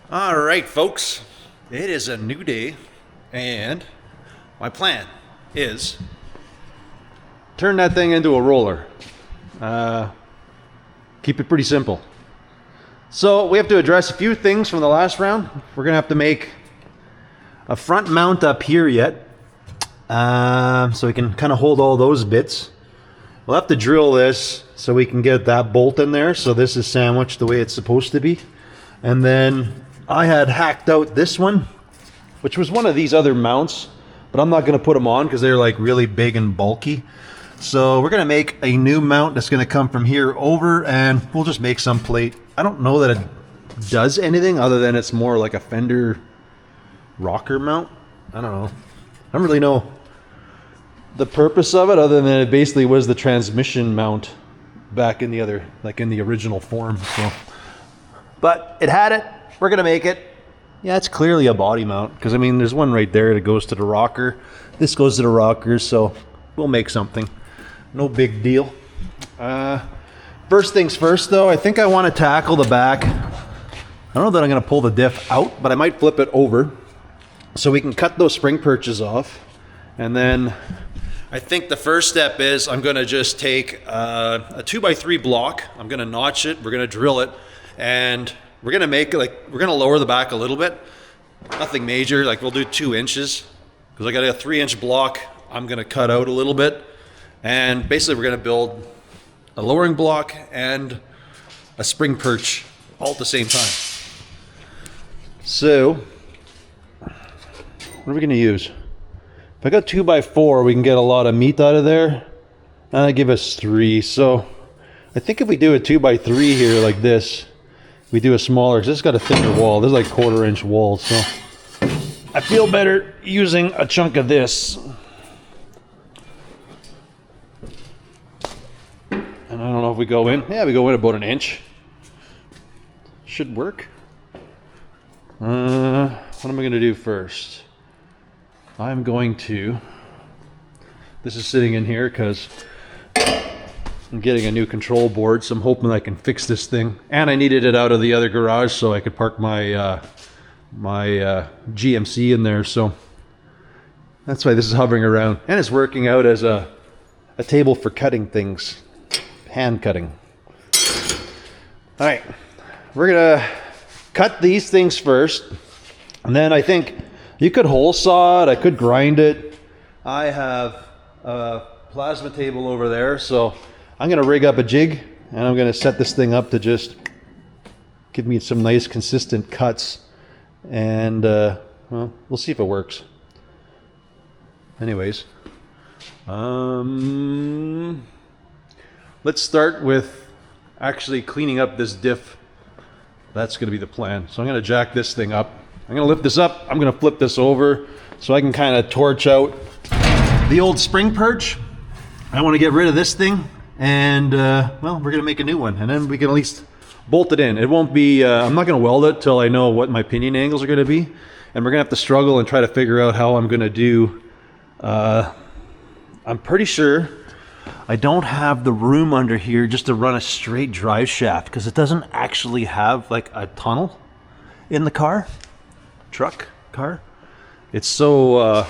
All right, folks, it is a new day, and my plan is turn that thing into a roller. Keep it pretty simple. So we have to address a few things from the last round. We're gonna have to make a front mount up here yet, so we can kind of hold all those bits. We'll have to drill this so we can get that bolt in there, so this is sandwiched the way it's supposed to be. And then I had hacked out this one, which was one of these other mounts, but I'm not going to put them on because they're like really big and bulky. So we're going to make a new mount that's going to come from here over, and we'll just make some plate. I don't know that it does anything other than it's more like a fender rocker mount. I don't know. I don't really know the purpose of it other than it basically was the transmission mount back in the other, like in the original form. So, but it had it. We're gonna make it. Yeah, it's clearly a body mount because I mean there's one right there that goes to the rocker. This goes to the rockers, so we'll make something. No big deal. First things first though, I think I want to tackle the back. I don't know that I'm gonna pull the diff out, but I might flip it over so we can cut those spring perches off. And then I think the first step is I'm gonna just take a 2x3 block. I'm gonna notch it, we're gonna drill it, and we're gonna make it like, we're gonna lower the back a little bit. Nothing major, like we'll do 2 inches. Because I got a 3-inch block I'm gonna cut out a little bit. And basically we're gonna build a lowering block and a spring perch all at the same time. So, what are we gonna use? If I got 2x4, we can get a lot of meat out of there. That'll give us 3. So I think if we do a 2x3 here like this, we do a smaller, because this has got a thicker wall. This is like 1/4-inch wall, so I feel better using a chunk of this. And I don't know if we go in. Yeah, we go in about 1 inch. Should work. What am I going to do first? I'm going to, this is sitting in here because I'm getting a new control board, so I'm hoping I can fix this thing. And I needed it out of the other garage so I could park my GMC in there, so that's why this is hovering around. And it's working out as a table for cutting things, hand cutting. All right, we're gonna cut these things first, and then I think you could hole saw it, I could grind it. I have a plasma table over there, so I'm gonna rig up a jig and I'm gonna set this thing up to just give me some nice consistent cuts, and well, we'll see if it works. Anyways, let's start with actually cleaning up this diff. That's gonna be the plan. So I'm gonna jack this thing up. I'm gonna lift this up, I'm gonna flip this over so I can kind of torch out the old spring perch. I wanna get rid of this thing, and well, we're gonna make a new one, and then we can at least bolt it in. It won't be, I'm not gonna weld it till I know what my pinion angles are gonna be, and we're gonna have to struggle and try to figure out how I'm gonna do, I'm pretty sure I don't have the room under here just to run a straight drive shaft, because it doesn't actually have like a tunnel in the car. Car. It's so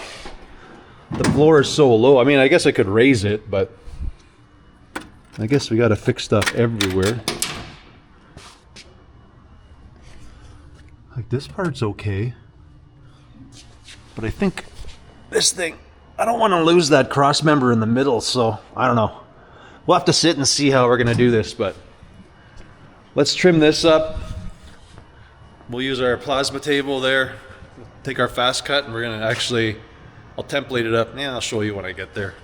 the floor is so low. I mean, I guess I could raise it, but I guess we got to fix stuff everywhere. Like this part's okay, but I think this thing, I don't want to lose that cross member in the middle, so I don't know. We'll have to sit and see how we're gonna do this, but let's trim this up. We'll use our plasma table there, take our fast cut, and we're gonna actually, I'll template it up. Yeah, I'll show you when I get there.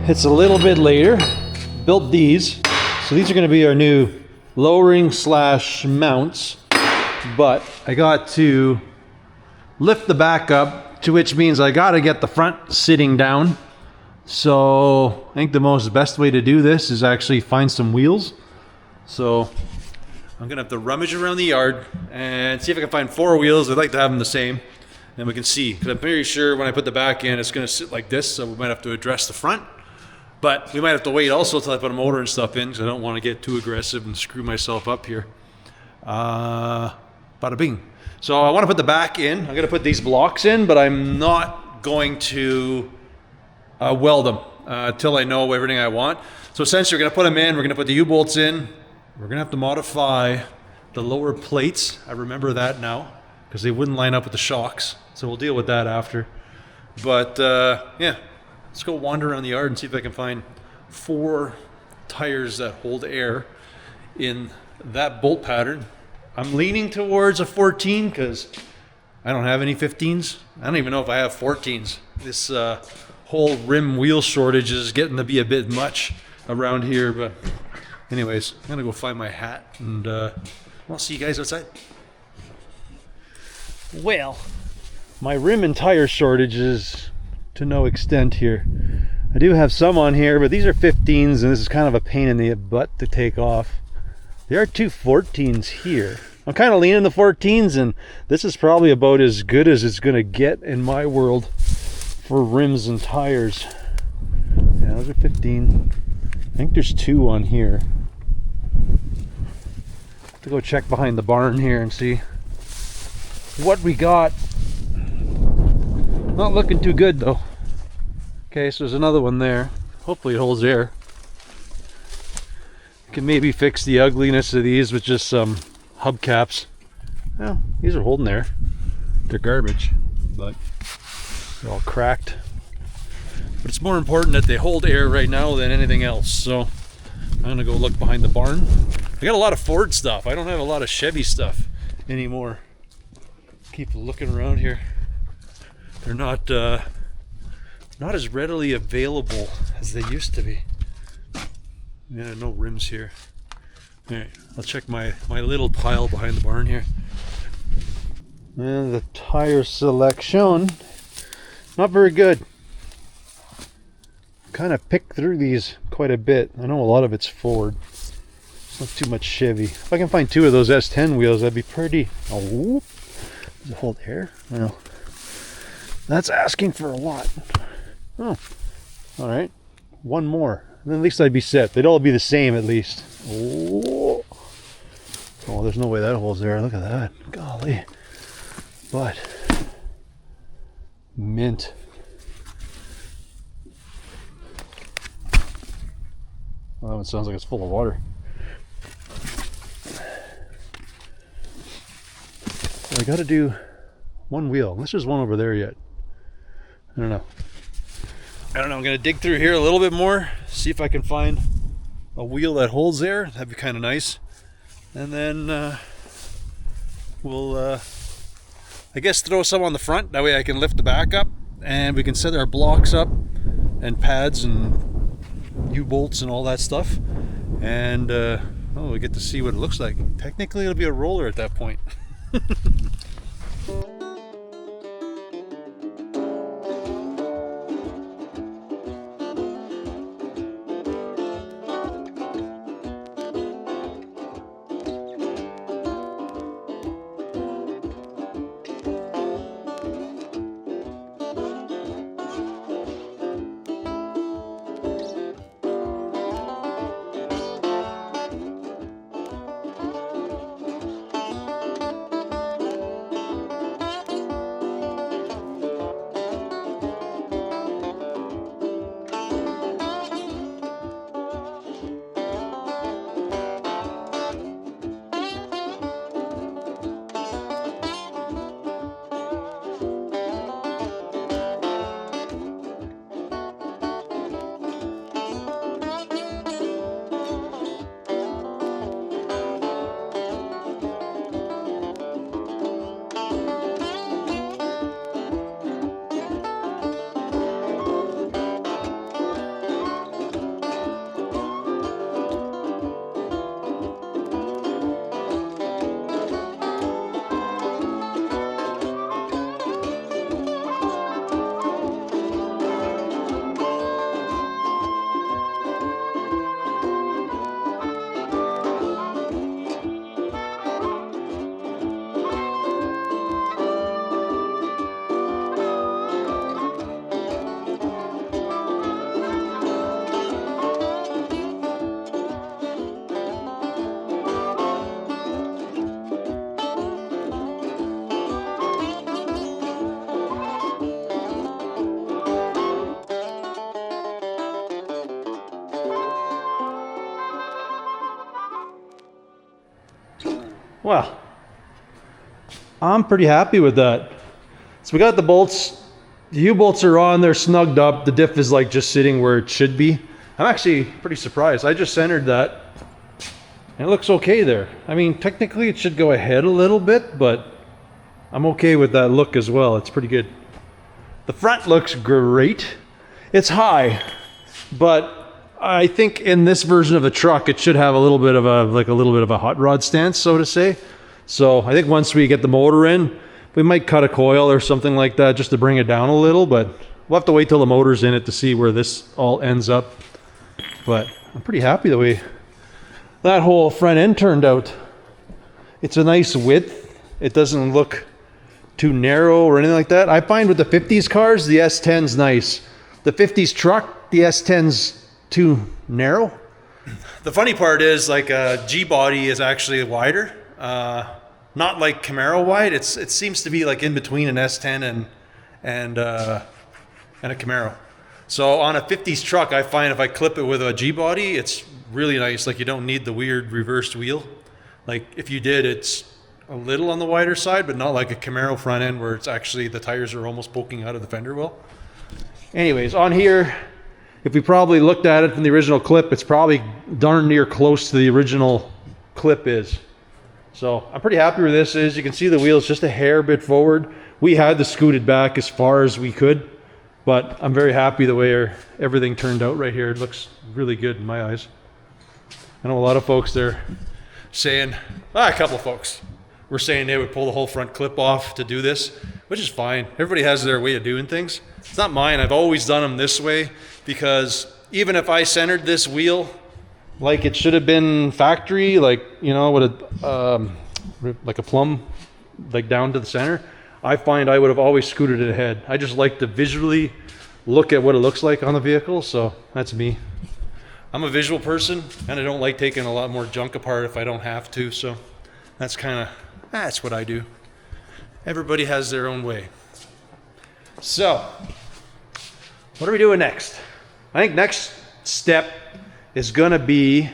it's a little bit later. Built these. So these are going to be our new lowering slash mounts. But I got to lift the back up, to which means I got to get the front sitting down. So I think the best way to do this is actually find some wheels. So I'm going to have to rummage around the yard and see if I can find 4 wheels. I'd like to have them the same. And we can see, because I'm pretty sure when I put the back in, it's going to sit like this. So we might have to address the front. But we might have to wait also until I put a motor and stuff in, because I don't want to get too aggressive and screw myself up here. Bada bing. So I want to put the back in. I'm going to put these blocks in, but I'm not going to weld them until I know everything I want. So essentially, we're going to put them in. We're going to put the U-bolts in. We're going to have to modify the lower plates. I remember that now, because they wouldn't line up with the shocks. So we'll deal with that after. But yeah. Let's go wander around the yard and see if I can find 4 tires that hold air in that bolt pattern. I'm leaning towards a 14 because I don't have any 15s. I don't even know if I have 14s. This whole rim wheel shortage is getting to be a bit much around here. But anyways, I'm going to go find my hat and I'll see you guys outside. Well, my rim and tire shortage is to no extent here. I do have some on here, but these are 15s and this is kind of a pain in the butt to take off. There are 2 14s here. I'm kind of leaning the 14s, and this is probably about as good as it's going to get in my world for rims and tires. Yeah, those are 15. I think there's 2 on here. Have to go check behind the barn here and see what we got. Not looking too good though. Okay, so there's another one there. Hopefully it holds air. Can maybe fix the ugliness of these with just some hubcaps. Well, these are holding air. They're garbage, but they're all cracked. But it's more important that they hold air right now than anything else. So I'm gonna go look behind the barn. I got a lot of Ford stuff. I don't have a lot of Chevy stuff anymore. Keep looking around here. They're not as readily available as they used to be. Yeah, no rims here. All right, I'll check my little pile behind the barn here. And the tire selection, not very good. Kind of picked through these quite a bit. I know a lot of it's Ford. It's not too much Chevy. If I can find 2 of those S10 wheels, that'd be pretty. Oh, does it hold air? Well, that's asking for a lot. Oh, all right. 1 more. Then at least I'd be set. They'd all be the same at least. Oh, there's no way that holds there. Look at that. Golly. But mint. Well, that one sounds like it's full of water. So I got to do 1 wheel. Unless there's one over there yet. I don't know. I'm going to dig through here a little bit more, see if I can find a wheel that holds there. That'd be kind of nice. And then we'll, I guess, throw some on the front. That way I can lift the back up and we can set our blocks up and pads and U-bolts and all that stuff. And we get to see what it looks like. Technically, it'll be a roller at that point. Well, I'm pretty happy with that. So we got the bolts. The U-bolts are on, they're snugged up. The diff is like just sitting where it should be. I'm actually pretty surprised. I just centered that and it looks okay there. I mean, technically it should go ahead a little bit, but I'm okay with that look as well. It's pretty good. The front looks great. It's high, but I think in this version of the truck, it should have a little bit of a hot rod stance, so to say. So I think once we get the motor in, we might cut a coil or something like that just to bring it down a little, but we'll have to wait till the motor's in it to see where this all ends up. But I'm pretty happy the way that whole front end turned out. It's a nice width. It doesn't look too narrow or anything like that. I find with the 50s cars, the S10's nice. The 50s truck, the S10's too narrow. The funny part is, like, G-body is actually wider. Not like Camaro wide. It seems to be like in between an S10 and a Camaro. So on a 50s truck, I find if I clip it with a G-body, it's really nice. Like, you don't need the weird reversed wheel. Like, if you did, it's a little on the wider side, but not like a Camaro front end where it's actually the tires are almost poking out of the fender well. Anyways, on here, if we probably looked at it from the original clip, it's probably darn near close to the original clip is. So I'm pretty happy where this is. You can see the wheel's just a hair bit forward. We had to scoot it back as far as we could, but I'm very happy the way everything turned out right here. It looks really good in my eyes. I know a lot of folks there saying, a couple of folks were saying they would pull the whole front clip off to do this, which is fine. Everybody has their way of doing things. It's not mine. I've always done them this way because even if I centered this wheel like it should have been factory, like, you know, with a like a plumb, like down to the center, I find I would have always scooted it ahead. I just like to visually look at what it looks like on the vehicle, so that's me. I'm a visual person, and I don't like taking a lot more junk apart if I don't have to, so that's what I do. Everybody has their own way. So, what are we doing next? I think next step is gonna be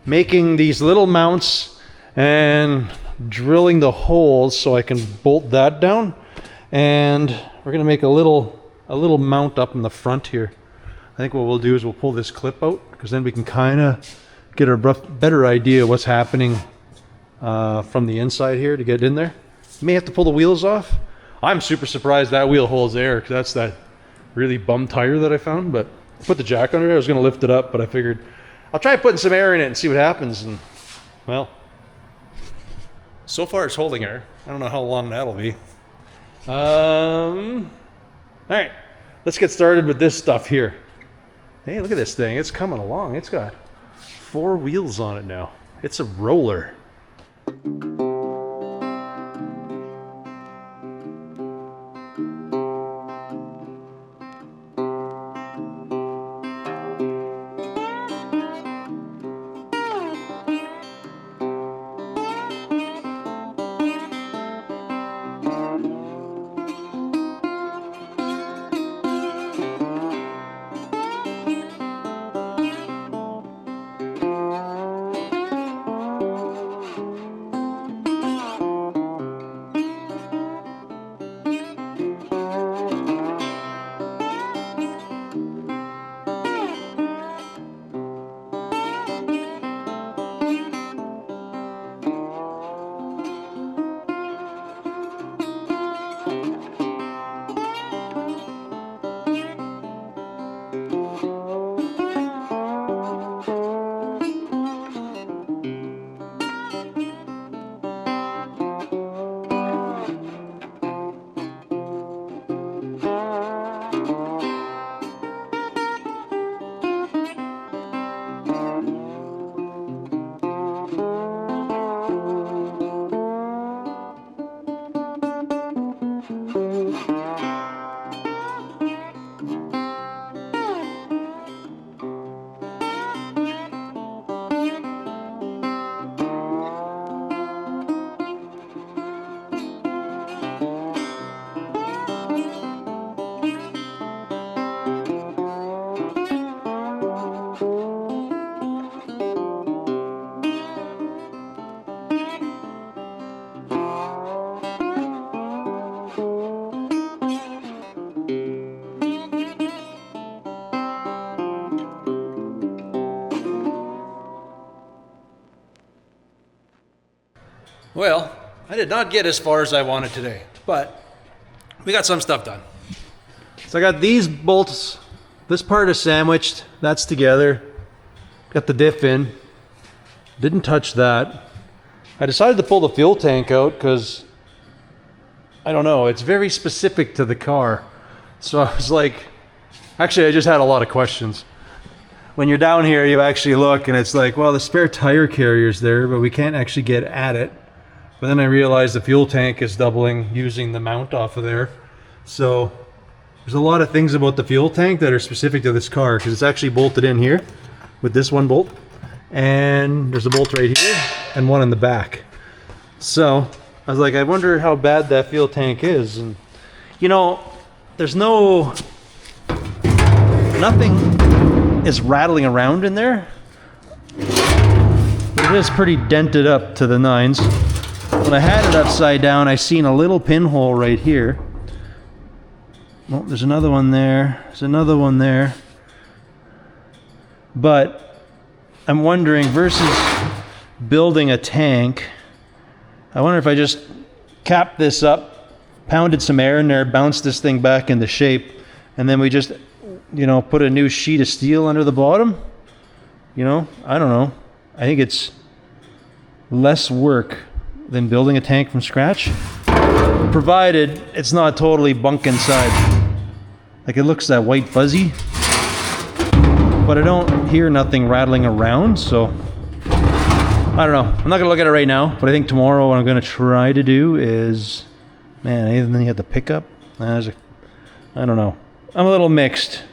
making these little mounts and drilling the holes so I can bolt that down. And we're gonna make a little mount up in the front here. I think what we'll do is we'll pull this clip out, because then we can kind of get a better idea of what's happening from the inside here to get in there. You may have to pull the wheels off. I'm super surprised that wheel holds air, because that's that really bum tire that I found, but put the jack under it. I was going to lift it up, but I figured I'll try putting some air in it and see what happens. And, well, so far it's holding air. I don't know how long that'll be. All right, let's get started with this stuff here. Hey, look at this thing. It's coming along. It's got 4 wheels on it now. It's a roller. Well, I did not get as far as I wanted today, but we got some stuff done. So I got these bolts. This part is sandwiched. That's together. Got the diff in. Didn't touch that. I decided to pull the fuel tank out because, I don't know, it's very specific to the car. So I was like, actually I just had a lot of questions. When you're down here, you actually look and it's like, well, the spare tire carrier's there, but we can't actually get at it. But then I realized the fuel tank is doubling using the mount off of there. So there's a lot of things about the fuel tank that are specific to this car because it's actually bolted in here with this one bolt. And there's a bolt right here and one in the back. So I was like, I wonder how bad that fuel tank is. And you know, there's nothing is rattling around in there. It is pretty dented up to the nines. When I had it upside down, I seen a little pinhole right here. Well, there's another one there. There's another one there. But I'm wondering, versus building a tank, I wonder if I just capped this up, pounded some air in there, bounced this thing back into shape, and then we just, you know, put a new sheet of steel under the bottom. You know, I don't know. I think it's less work than building a tank from scratch, provided it's not totally bunk inside. Like, it looks that white fuzzy, but I don't hear nothing rattling around, so I don't know. I'm not gonna look at it right now, but I think tomorrow what I'm gonna try to do is, man, anything you have to pick up? I don't know. I'm a little mixed.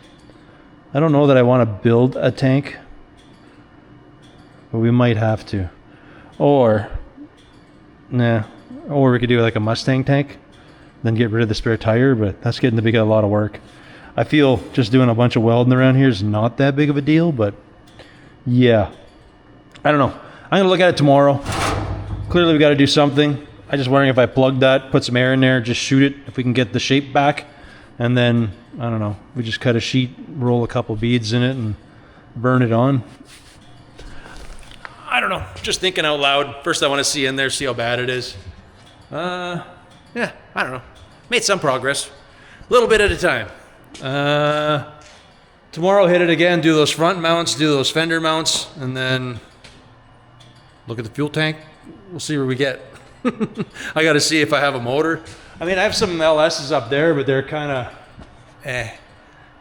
I don't know that I want to build a tank, but we might have to. Or we could do like a Mustang tank, then get rid of the spare tire, but that's getting to be a lot of work. I feel just doing a bunch of welding around here is not that big of a deal, but yeah. I don't know. I'm going to look at it tomorrow. Clearly we got to do something. I'm just wondering if I plug that, put some air in there, just shoot it, if we can get the shape back, and then, I don't know, we just cut a sheet, roll a couple beads in it, and burn it on. I don't know, just thinking out loud. First I want to see in there, see how bad it is. Yeah, I don't know. Made some progress. A little bit at a time. Tomorrow hit it again, do those front mounts, do those fender mounts, and then look at the fuel tank. We'll see where we get. I got to see if I have a motor. I mean, I have some LS's up there, but they're kind of,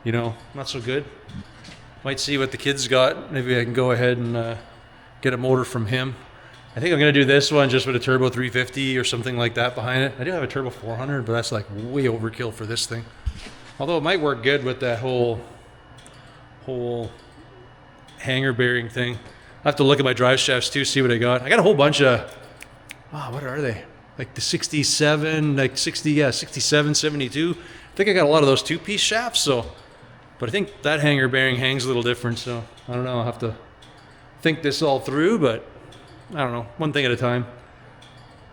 you know, not so good. Might see what the kid's got. Maybe I can go ahead and get a motor from him. I think I'm going to do this one just with a turbo 350 or something like that behind it. I do have a turbo 400, but that's like way overkill for this thing. Although it might work good with that whole hanger bearing thing. I have to look at my drive shafts too, see what I got. I got a whole bunch of, what are they? Like the 67, 67, 72. I think I got a lot of those two-piece shafts, so, but I think that hanger bearing hangs a little different, so I don't know. I'll have to think this all through, but I don't know, one thing at a time.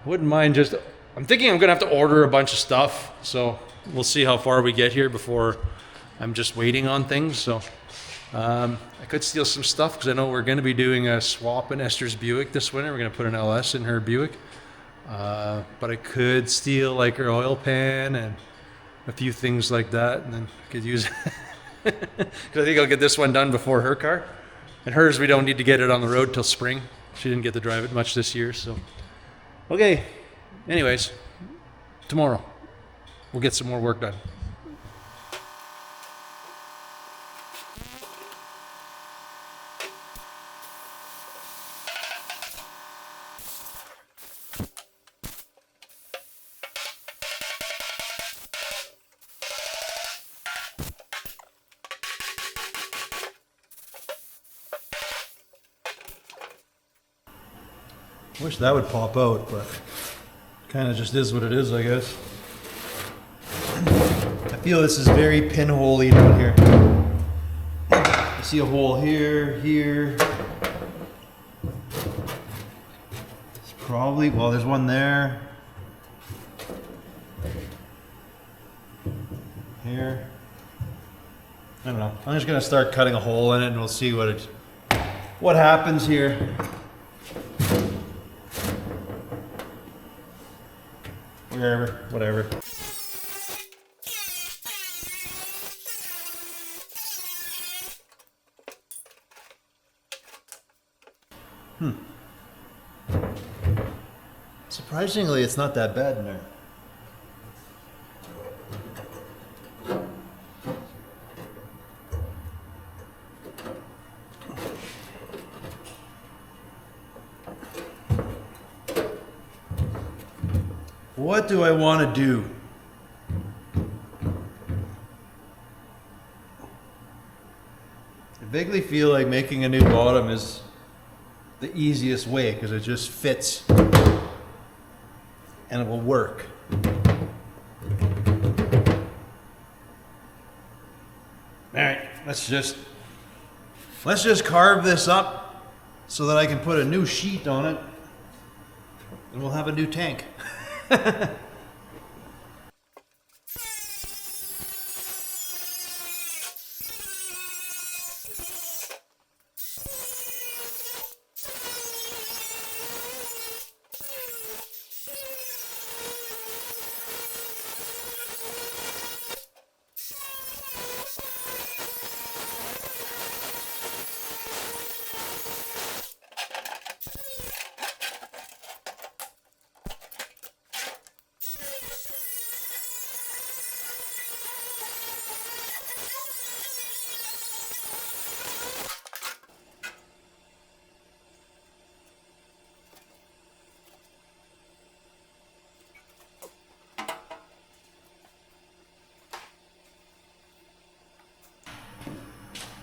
I wouldn't mind just, I'm thinking I'm gonna have to order a bunch of stuff, so we'll see how far we get here before I'm just waiting on things. So I could steal some stuff because I know we're gonna be doing a swap in Esther's Buick this winter. We're gonna put an LS in her Buick. But I could steal like her oil pan and a few things like that, and then I could use it. Because I think I'll get this one done before her car. And hers, we don't need to get it on the road till spring. She didn't get to drive it much this year, so. Okay, anyways, tomorrow we'll get some more work done. Wish that would pop out, but kind of just is what it is, I guess. I feel this is very pinholey down here. I see a hole here, here. It's probably, well, there's one there. Here. I don't know. I'm just gonna start cutting a hole in it and we'll see what happens here. wherever, whatever. Surprisingly, it's not that bad in there. What do I want to do? I vaguely feel like making a new bottom is the easiest way because it just fits and it will work. All right, let's just carve this up so that I can put a new sheet on it and we'll have a new tank.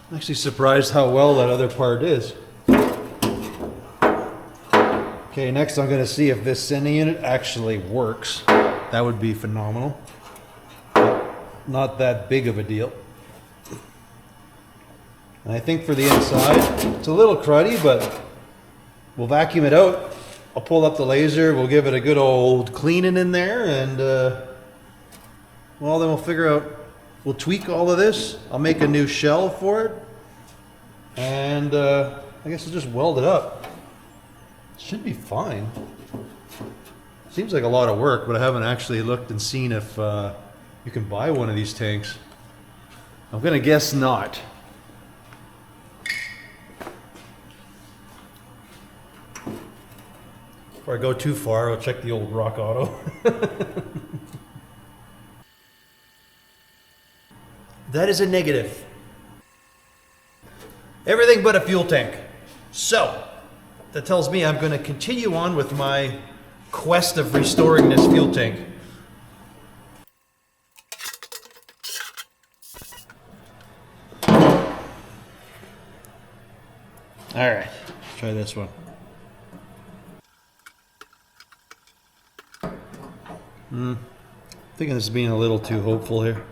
I'm actually surprised how well that other part is. Okay, next I'm going to see if this sending unit actually works. That would be phenomenal. Not that big of a deal. And I think for the inside, it's a little cruddy, but we'll vacuum it out. I'll pull up the laser, we'll give it a good old cleaning in there, and well, then we'll figure out, we'll tweak all of this. I'll make a new shell for it, and I guess I'll just weld it up. Should be fine. Seems like a lot of work, but I haven't actually looked and seen if you can buy one of these tanks. I'm gonna guess not. Before I go too far, I'll check the old Rock Auto. That is a negative. Everything but a fuel tank. So, that tells me I'm going to continue on with my quest of restoring this fuel tank. Alright, try this one. Thinking this is being a little too hopeful here.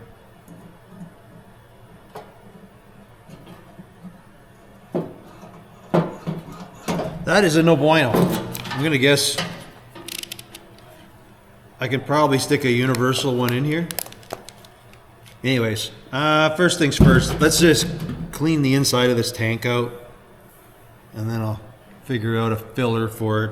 That is a no bueno. I'm gonna guess I can probably stick a universal one in here. Anyways, first things first, let's just clean the inside of this tank out and then I'll figure out a filler for it.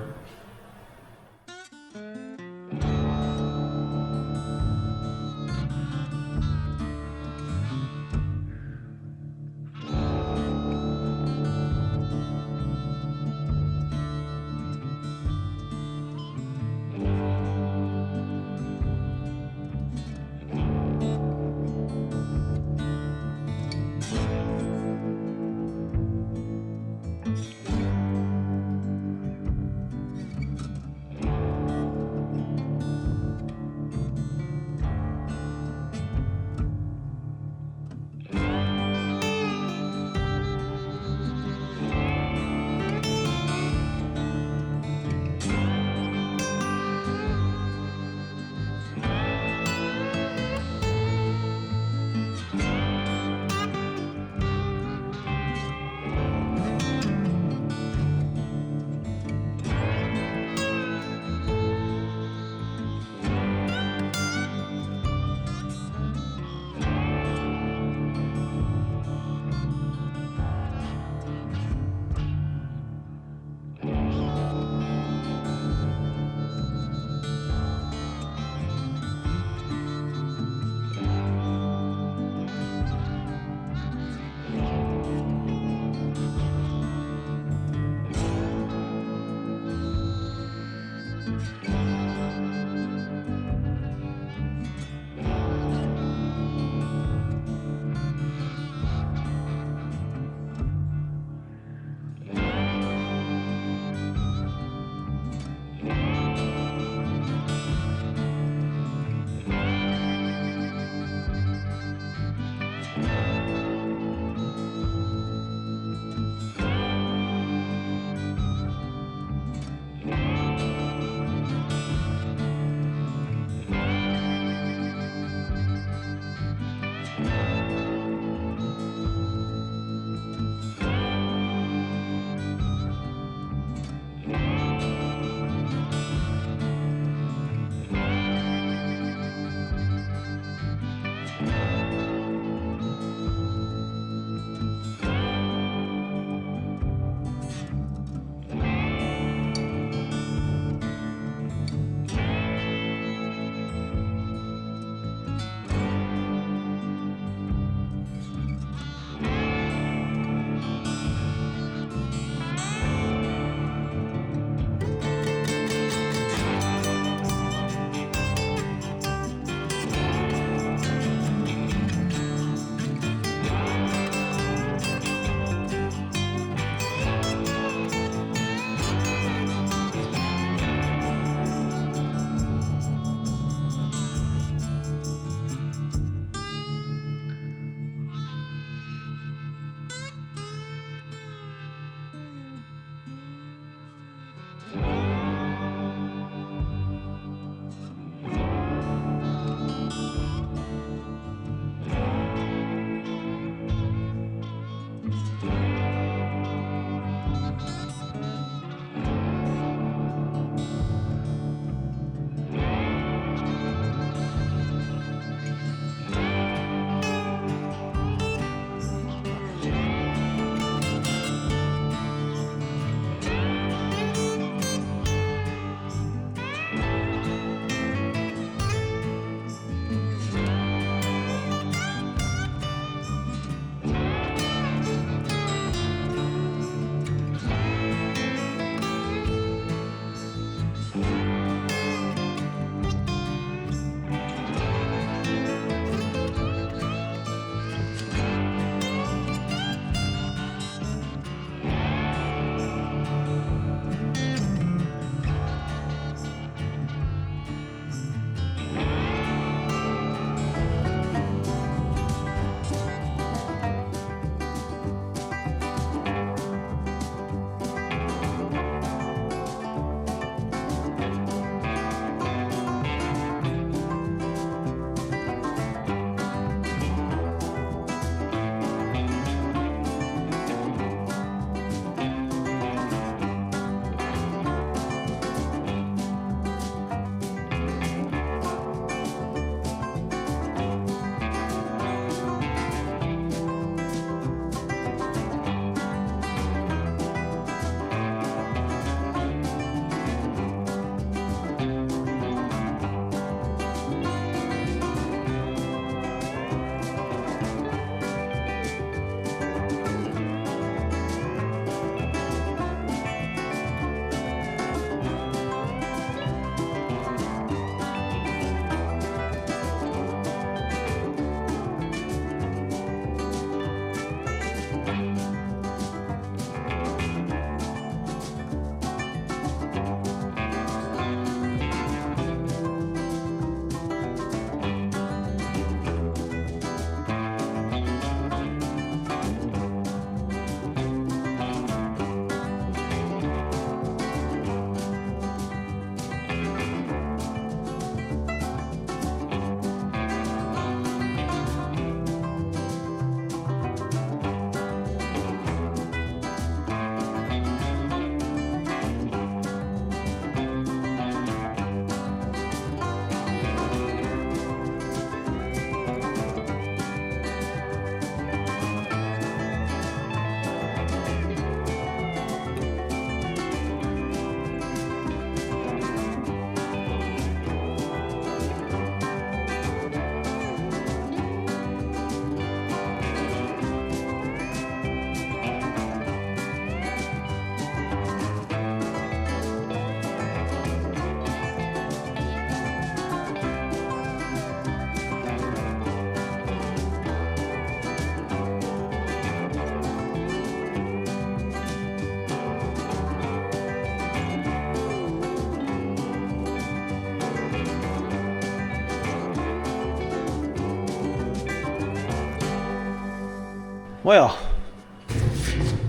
Well,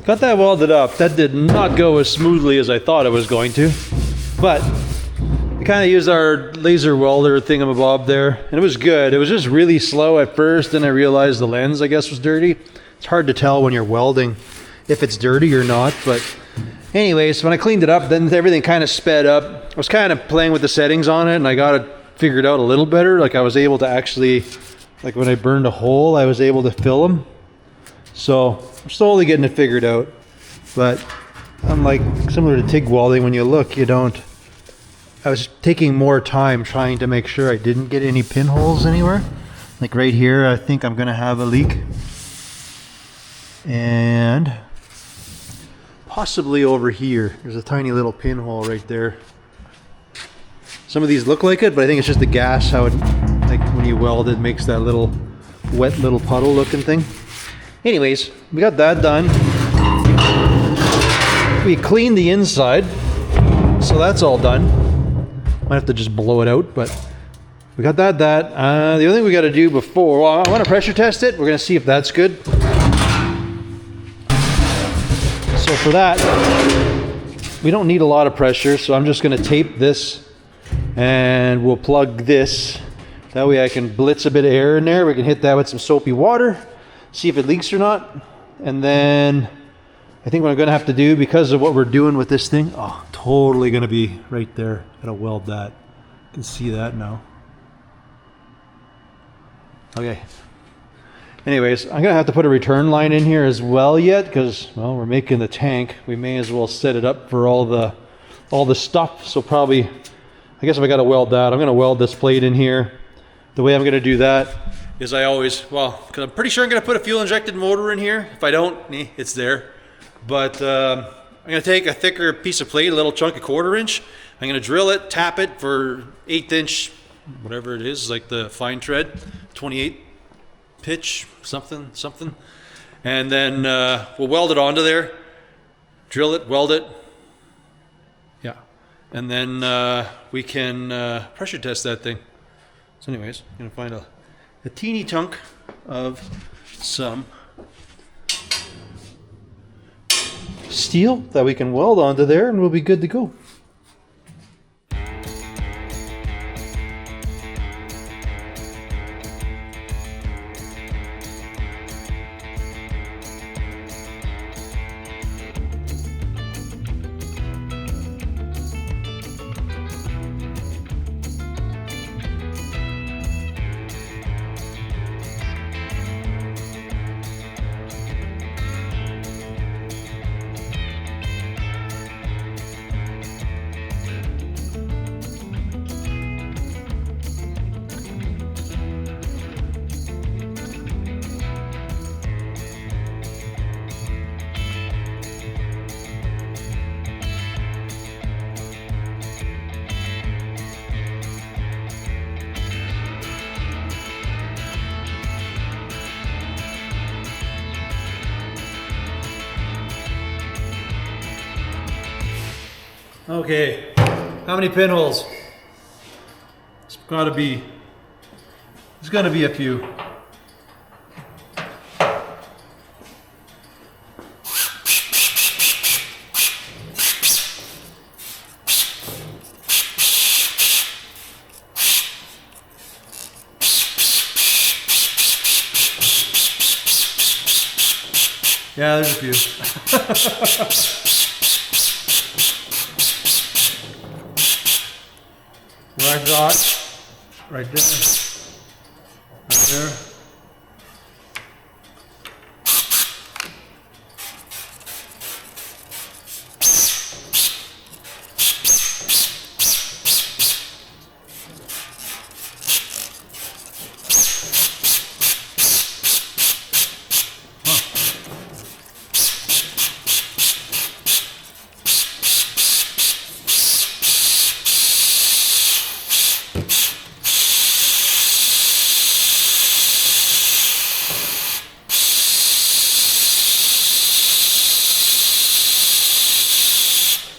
got that welded up. That did not go as smoothly as I thought it was going to, but we kind of used our laser welder thingamabob there, and it was good. It was just really slow at first, and I realized the lens, I guess, was dirty. It's hard to tell when you're welding if it's dirty or not, but anyways, when I cleaned it up, then everything kind of sped up. I was kind of playing with the settings on it, and I got it figured out a little better. Like I was able to actually, like when I burned a hole, I was able to fill them. So I'm slowly getting it figured out, but unlike similar to TIG welding, when you look, you don't. I was taking more time trying to make sure I didn't get any pinholes anywhere. Like right here, I think I'm gonna have a leak. And possibly over here, there's a tiny little pinhole right there. Some of these look like it, but I think it's just the gas, how it, like when you weld it, makes that little wet little puddle looking thing. Anyways, we got that done. We cleaned the inside, so that's all done. Might have to just blow it out, but we got that. The other thing we got to do before, well, I want to pressure test it. We're going to see if that's good. So for that, we don't need a lot of pressure, so I'm just going to tape this and we'll plug this. That way I can blitz a bit of air in there. We can hit that with some soapy water, see if it leaks or not. And then I think what I'm going to have to do, because of what we're doing with this thing, oh, totally going to be right there. Gotta weld that. You can see that now. Okay. Anyways, I'm gonna have to put a return line in here as well yet, because, well, we're making the tank. We may as well set it up for all the stuff. So probably, I guess if I gotta weld that, I'm gonna weld this plate in here. The way I'm gonna do that is I always, well, because I'm pretty sure I'm gonna put a fuel injected motor in here. If I don't, it's there. But I'm gonna take a thicker piece of plate, a little chunk of 1/4 inch. I'm gonna drill it, tap it for 1/8 inch, whatever it is, like the fine tread, 28 pitch, something. And then we'll weld it onto there, drill it, weld it. Yeah. And then we can pressure test that thing. So anyways, I'm gonna find a teeny chunk of some steel that we can weld onto there, and we'll be good to go. Okay, how many pinholes? There's gotta be a few. Yeah, there's a few. Right dot, right there, right there.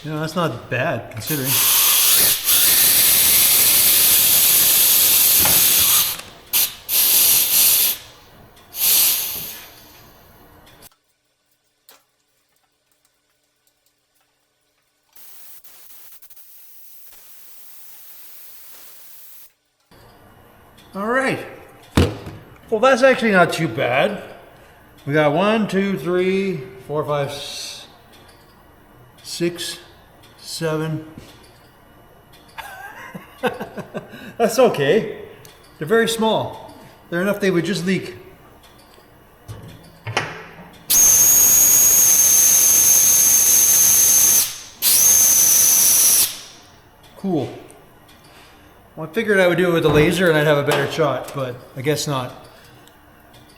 You know, that's not bad considering. All right. Well, that's actually not too bad. We got 1, 2, 3, 4, 5, 6, 7. That's okay. They're very small. They're enough they would just leak. Cool. Well, I figured I would do it with a laser and I'd have a better shot, but I guess not.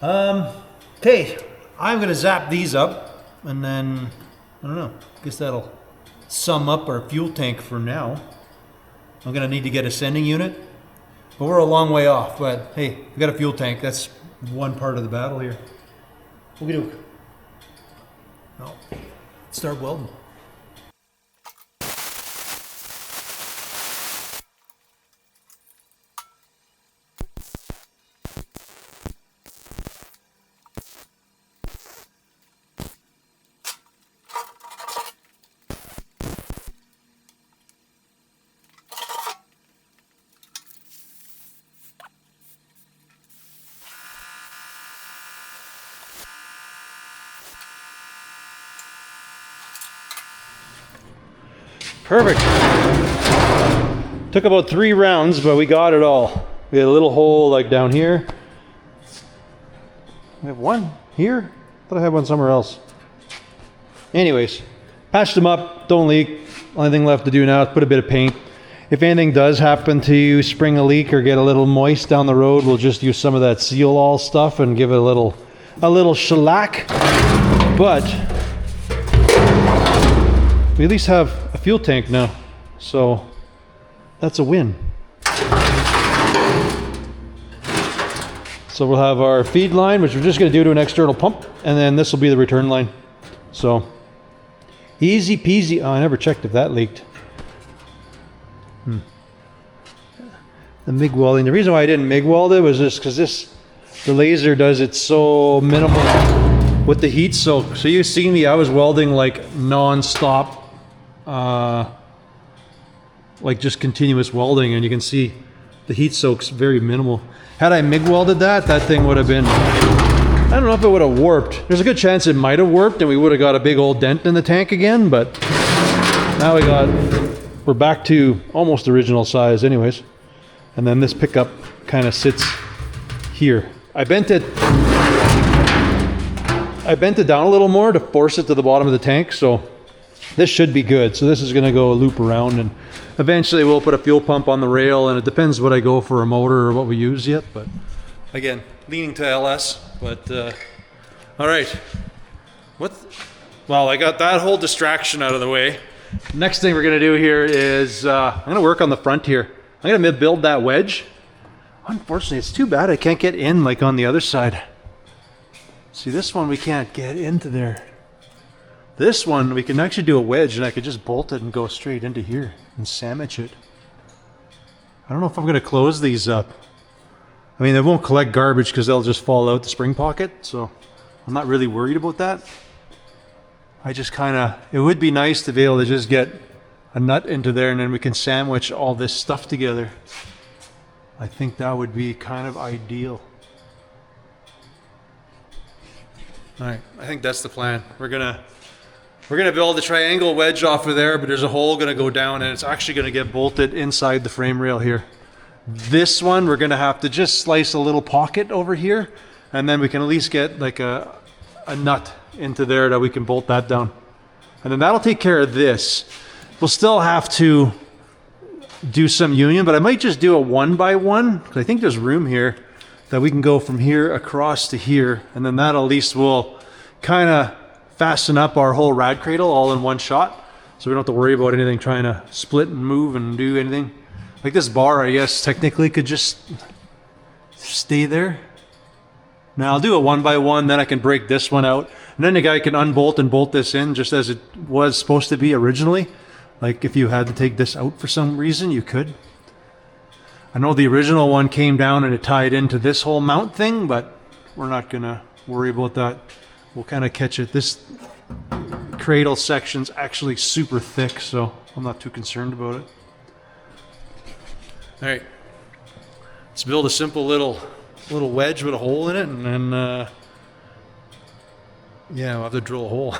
Okay, I'm gonna zap these up and then, I don't know, I guess that'll sum up our fuel tank for now. I'm gonna need to get a sending unit, but we're a long way off, but hey, we got a fuel tank. That's one part of the battle here. Okey doke. Now, let's start welding. Perfect. Took about 3 rounds, but we got it all. We had a little hole like down here. We have one here? I thought I had one somewhere else. Anyways, patched them up, don't leak. Only thing left to do now is put a bit of paint. If anything does happen to spring a leak or get a little moist down the road, we'll just use some of that seal all stuff and give it a little shellac. But we at least have a fuel tank now, so that's a win. So we'll have our feed line, which we're just going to do to an external pump, and then this will be the return line. So easy peasy. Oh, I never checked if that leaked. The MIG welding. The reason why I didn't MIG weld it was just because the laser does it so minimal with the heat soak. So you see me, I was welding like non-stop. Like just continuous welding, and you can see the heat soak's very minimal. Had I MIG welded that thing would have been, I don't know if it would have warped. There's a good chance it might have warped and we would have got a big old dent in the tank again, but now we're back to almost original size anyways. And then this pickup kind of sits here. I bent it down a little more to force it to the bottom of the tank, so this should be good. So this is going to go a loop around, and eventually we'll put a fuel pump on the rail, and it depends what I go for a motor or what we use yet, but again, leaning to LS, but all right. Well, I got that whole distraction out of the way. Next thing we're going to do here is I'm going to work on the front here. I'm going to build that wedge. Unfortunately, it's too bad I can't get in like on the other side. See, this one we can't get into there. This one, we can actually do a wedge, and I could just bolt it and go straight into here and sandwich it. I don't know if I'm going to close these up. I mean, they won't collect garbage because they'll just fall out the spring pocket, so I'm not really worried about that. I just it would be nice to be able to just get a nut into there, and then we can sandwich all this stuff together. I think that would be kind of ideal. All right, I think that's the plan. We're gonna build a triangle wedge off of there, but there's a hole gonna go down, and it's actually gonna get bolted inside the frame rail here. This one, we're gonna have to just slice a little pocket over here, and then we can at least get like a nut into there that we can bolt that down. And then that'll take care of this. We'll still have to do some union, but I might just do a 1x1, because I think there's room here that we can go from here across to here, and then that at least will kind of fasten up our whole rad cradle all in one shot, so we don't have to worry about anything trying to split and move and do anything. Like this bar, I guess, technically could just stay there. Now I'll do a 1x1, then I can break this one out, and then the guy can unbolt and bolt this in just as it was supposed to be originally. Like if you had to take this out for some reason, you could. I know the original one came down and it tied into this whole mount thing, but we're not gonna worry about that. We'll kind of catch it. This cradle section's actually super thick, so I'm not too concerned about it. All right. Let's build a simple little wedge with a hole in it, and then yeah, we'll have to drill a hole.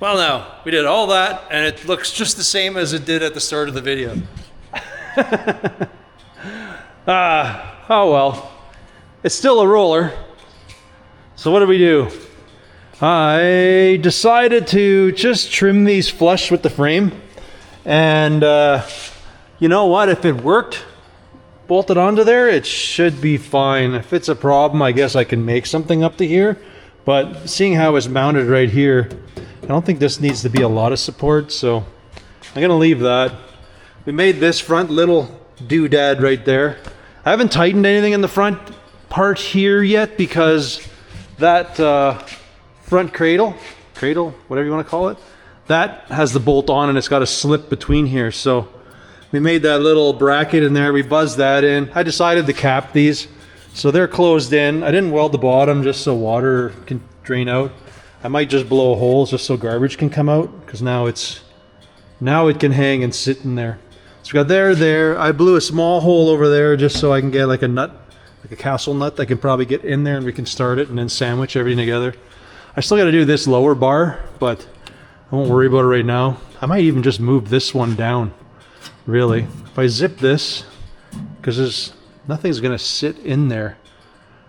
Well, now, we did all that, and it looks just the same as it did at the start of the video. Oh well. It's still a roller. So what did we do? I decided to just trim these flush with the frame, and you know what? If it worked, bolted onto there, it should be fine. If it's a problem, I guess I can make something up to here. But seeing how it's mounted right here, I don't think this needs to be a lot of support, so I'm gonna leave that. We made this front little doodad right there. I haven't tightened anything in the front part here yet because that front cradle, whatever you want to call it, that has the bolt on and it's got a slip between here. So we made that little bracket in there. We buzzed that in. I decided to cap these so they're closed in. I didn't weld the bottom just so water can drain out. I might just blow holes just so garbage can come out, because now it can hang and sit in there. So we got there. I blew a small hole over there just so I can get like a nut, like a castle nut that can probably get in there, and we can start it and then sandwich everything together. I still got to do this lower bar, but I won't worry about it right now. I might even just move this one down, really. If I zip this, because nothing's going to sit in there.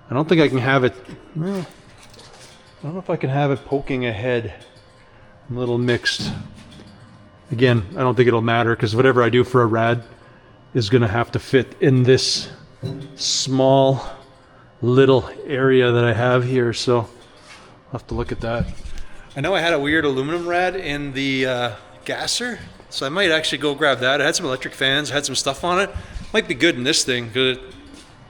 I don't think I can have it, well, I don't know if I can have it poking ahead. I'm a little mixed. Again, I don't think it'll matter because whatever I do for a rad is going to have to fit in this small little area that I have here. So I'll have to look at that. I know I had a weird aluminum rad in the gasser, so I might actually go grab that. It had some electric fans, had some stuff on it. Might be good in this thing because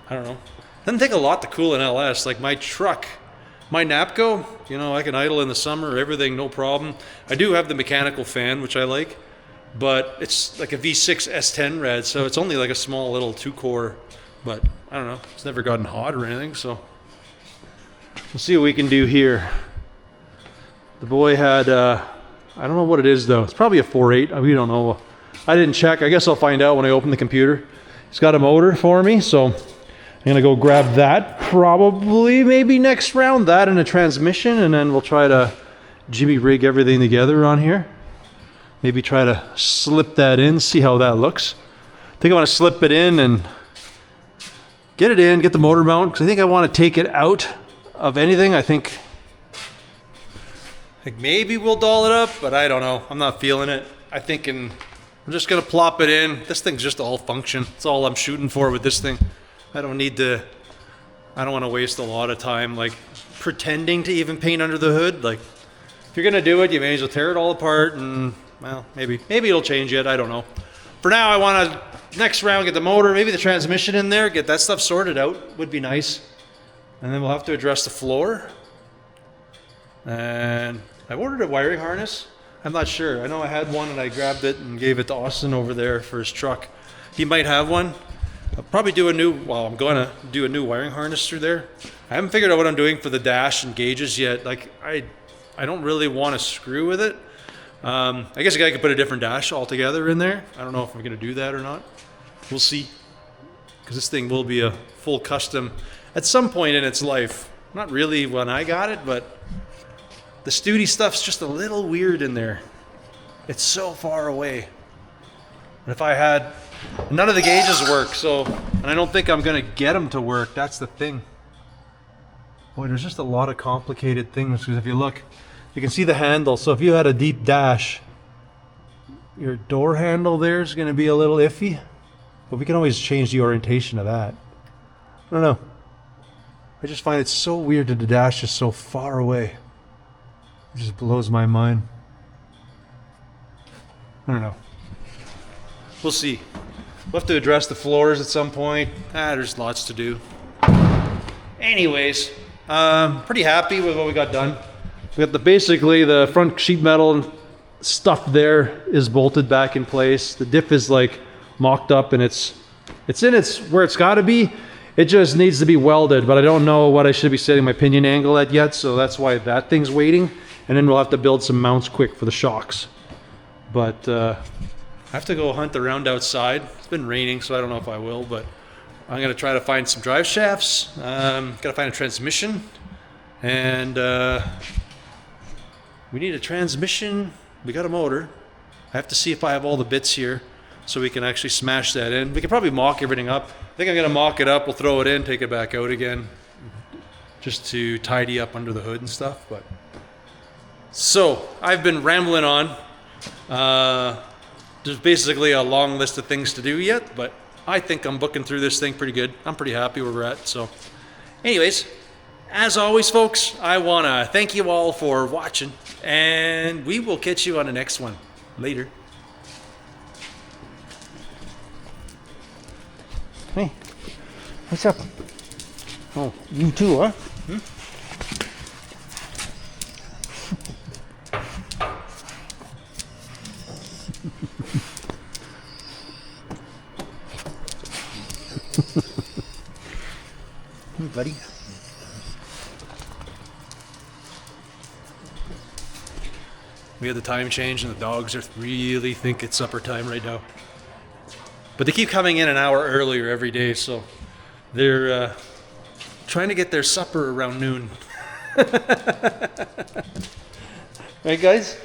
I don't know. It doesn't take a lot to cool an LS. Like my truck, my Napco, you know, I can idle in the summer, everything, no problem. I do have the mechanical fan, which I like, but it's like a V6 S10 rad, so it's only like a small little 2-core, but I don't know, it's never gotten hot or anything, so we'll see what we can do here. The boy had, I don't know what it is though, it's probably a 4.8, we don't know. I didn't check, I guess I'll find out when I open the computer. He's got a motor for me, so I'm gonna go grab that probably maybe next round, that and a transmission, and then we'll try to jimmy rig everything together on here. Maybe try to slip that in, see how that looks. I think I want to slip it in and get it in, get the motor mount, because I think I want to take it out of anything. I think maybe we'll doll it up, but I don't know. I'm not feeling it. I'm just gonna plop it in. This thing's just all function. That's all I'm shooting for with this thing. I don't want to waste a lot of time like pretending to even paint under the hood. Like if you're gonna do it, you may as well tear it all apart and, well, maybe it'll change yet, I don't know. For now, I want to next round get the motor, maybe the transmission in there, get that stuff sorted out, would be nice. And then we'll have to address the floor. And I ordered a wiring harness. I'm not sure. I know I had one and I grabbed it and gave it to Austin over there for his truck. He might have one. I'll probably do I'm going to do a new wiring harness through there. I haven't figured out what I'm doing for the dash and gauges yet. Like, I don't really want to screw with it. I guess a guy could put a different dash altogether in there. I don't know if I'm going to do that or not. We'll see. Because this thing will be a full custom at some point in its life. Not really when I got it, but the Studi stuff's just a little weird in there. It's so far away. And if I had... None of the gauges work, and I don't think I'm going to get them to work. That's the thing. Boy, there's just a lot of complicated things, because if you look, you can see the handle. So if you had a deep dash, your door handle there is going to be a little iffy, but we can always change the orientation of that. I don't know. I just find it so weird that the dash is so far away. It just blows my mind. I don't know. We'll see. We'll have to address the floors at some point. There's lots to do. Anyways, pretty happy with what we got done. We got basically the front sheet metal and stuff there is bolted back in place. The diff is like mocked up and it's where it's got to be. It just needs to be welded, but I don't know what I should be setting my pinion angle at yet, so that's why that thing's waiting. And then we'll have to build some mounts quick for the shocks. But I have to go hunt around outside. It's been raining, so I don't know if I will, but I'm going to try to find some drive shafts. Got to find a transmission. And we need a transmission. We got a motor. I have to see if I have all the bits here so we can actually smash that in. We can probably mock everything up. I think I'm going to mock it up. We'll throw it in, take it back out again, just to tidy up under the hood and stuff. But so I've been rambling on. there's basically a long list of things to do yet, but I think I'm booking through this thing pretty good. I'm pretty happy where we're at. So anyways, as always, folks, I want to thank you all for watching, and we will catch you on the next one. Later. Hey, what's up? Oh, you too, huh? Hey, buddy. We had the time change, and the dogs are really think it's supper time right now. But they keep coming in an hour earlier every day, so they're trying to get their supper around noon. Right, guys?